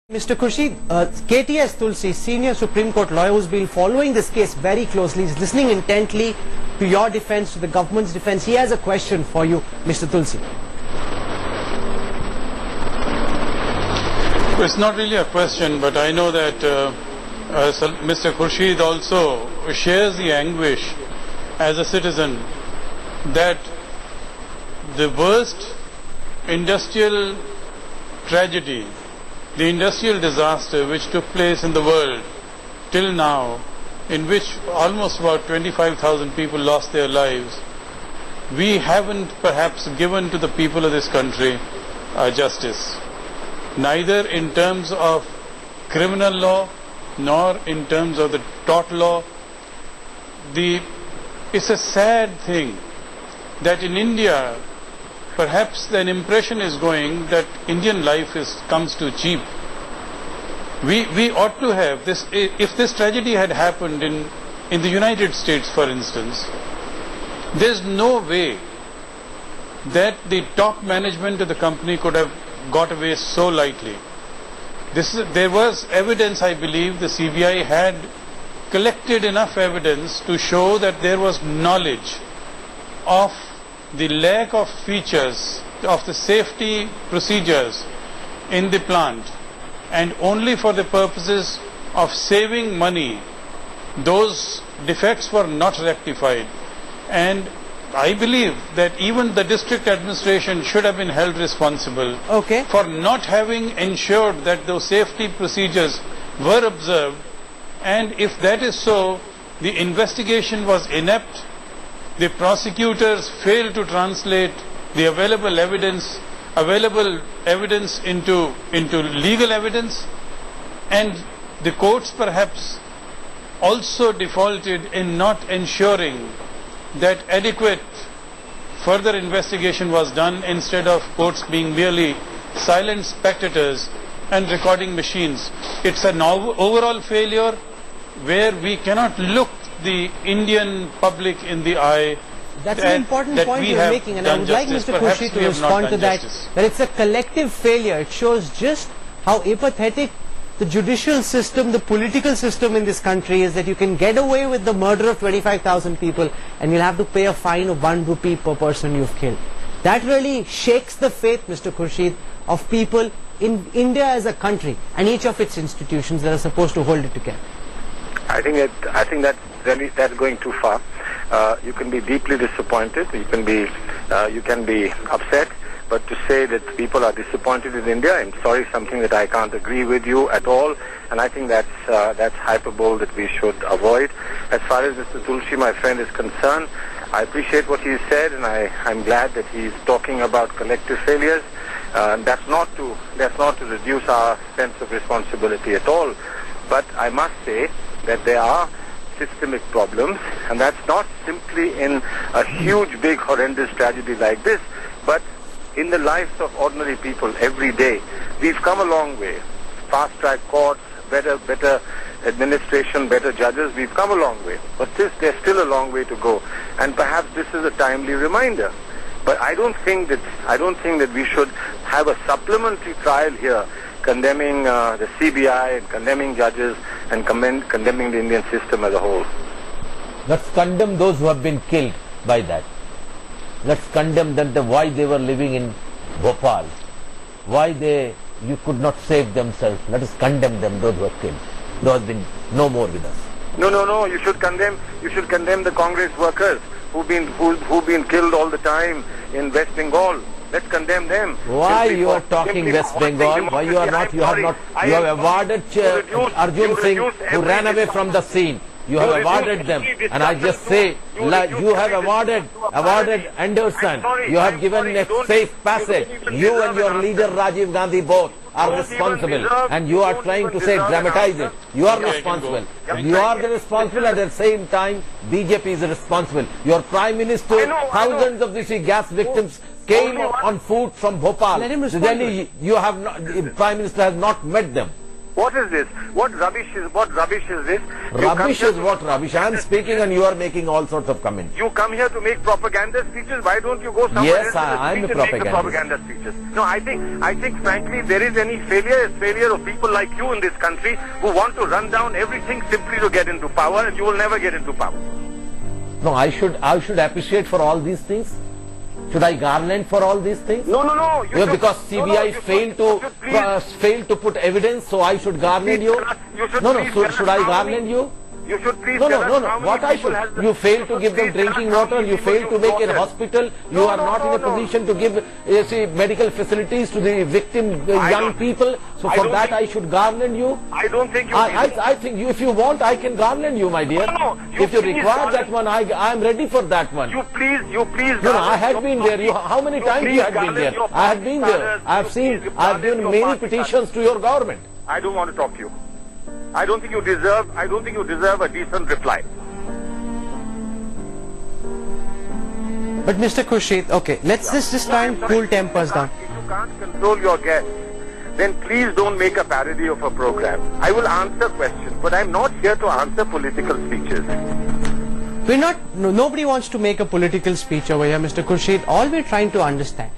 Mr. Khurshid, KTS Tulsi, senior Supreme Court lawyer who's been following this case very closely, is listening intently to your defense, to the government's defense. He has a question for you, Mr. Tulsi. It's not really a question, but I know that Mr. Khurshid also shares the anguish as a citizen that the worst industrial tragedy, the industrial disaster which took place in the world till now, in which almost about 25,000 people lost their lives, we haven't perhaps given to the people of this country justice, neither in terms of criminal law nor in terms of the tort law. It's a sad thing that in India perhaps an impression is going that Indian life comes too cheap. We ought to have this. If this tragedy had happened in the United States, for instance, there's no way that the top management of the company could have got away so lightly. There was evidence, I believe, the CBI had collected enough evidence to show that there was knowledge of the lack of features of the safety procedures in the plant, and only for the purposes of saving money those defects were not rectified. And I believe that even the district administration should have been held responsible for not having ensured that those safety procedures were observed. And if that is so, the investigation was inept, the prosecutors failed to translate the available evidence into legal evidence, and the courts perhaps also defaulted in not ensuring that adequate further investigation was done, instead of courts being merely silent spectators and recording machines. It's an overall failure where we cannot look the Indian public in the eye. That's an important point you're making, and I would like Mr. Khurshid to respond to that. That it's a collective failure. It shows just how apathetic the judicial system, the political system in this country is, that you can get away with the murder of 25,000 people and you'll have to pay a fine of 1 rupee per person you've killed. That really shakes the faith, Mr. Khurshid, of people in India as a country and each of its institutions that are supposed to hold it together. I think that's going too far. You can be deeply disappointed. You can be upset. But to say that people are disappointed in India, I'm sorry, something that I can't agree with you at all. And I think that's hyperbole that we should avoid. As far as Mr. Tulsi, my friend, is concerned, I appreciate what he said, and I'm glad that he's talking about collective failures. That's not to reduce our sense of responsibility at all. But I must say that there are systemic problems, and that's not simply in a huge, big, horrendous tragedy like this, but in the lives of ordinary people every day. We've come a long way. Fast-track courts, better administration, better judges, we've come a long way. But there's still a long way to go. And perhaps this is a timely reminder. But I don't think that we should have a supplementary trial here condemning the CBI and condemning judges and condemning the Indian system as a whole. Let's condemn those who have been killed by that. Let's condemn them, why they were living in Bhopal, why you could not save themselves. Let us condemn them, those who were killed. Those have been no more with us. No. You should condemn the Congress workers who've been killed all the time in West Bengal. Let's condemn them. Why you are talking West Bengal? Why you are not? You have awarded Arjun Singh, who ran away from the scene. You have awarded them, and I just say, you have awarded Anderson. You have given a safe passage. You and your leader Rajiv Gandhi both are responsible, and you are trying to say dramatize it. You are responsible. You are the responsible. At the same time, BJP is responsible. Your Prime Minister, thousands of these gas victims came on foot from Bhopal. Then the Prime Minister has not met them. What is this? What rubbish is this? Rubbish is what rubbish? I am speaking and you are making all sorts of comments. You come here to make propaganda speeches. Why don't you go somewhere Yes, else I am a and make the propagandist. propaganda speeches? No, I think frankly there is any failure. It's failure of people like you in this country who want to run down everything simply to get into power, and you will never get into power. No, I should appreciate for all these things. Should I garland for all these things? No. Yeah, because CBI failed to put evidence, so I should garland you. Should I garland you? You should please No. tell us how many What I people should? has the- You fail to give them please tell us drinking how water. many You people fail to make a slaughtered. hospital. You No, are no, not in a no. position to give medical facilities to the victim I young don't- people. So I for don't that think- I should garland you. I don't think you. I think you, if you want, I can garland you, my dear. No, If you please require garland- that one, I am ready for that one. You please. No, I had been there. How many times you had been there? I had been there. I have seen. I have given many petitions to your government. I don't want to talk to you. I don't think you deserve a decent reply. But Mr. Khurshid, okay, let's just try and cool tempers down. If you can't control your guests, then please don't make a parody of a program. I will answer questions, but I'm not here to answer political speeches. Nobody wants to make a political speech over here, Mr. Khurshid. All we're trying to understand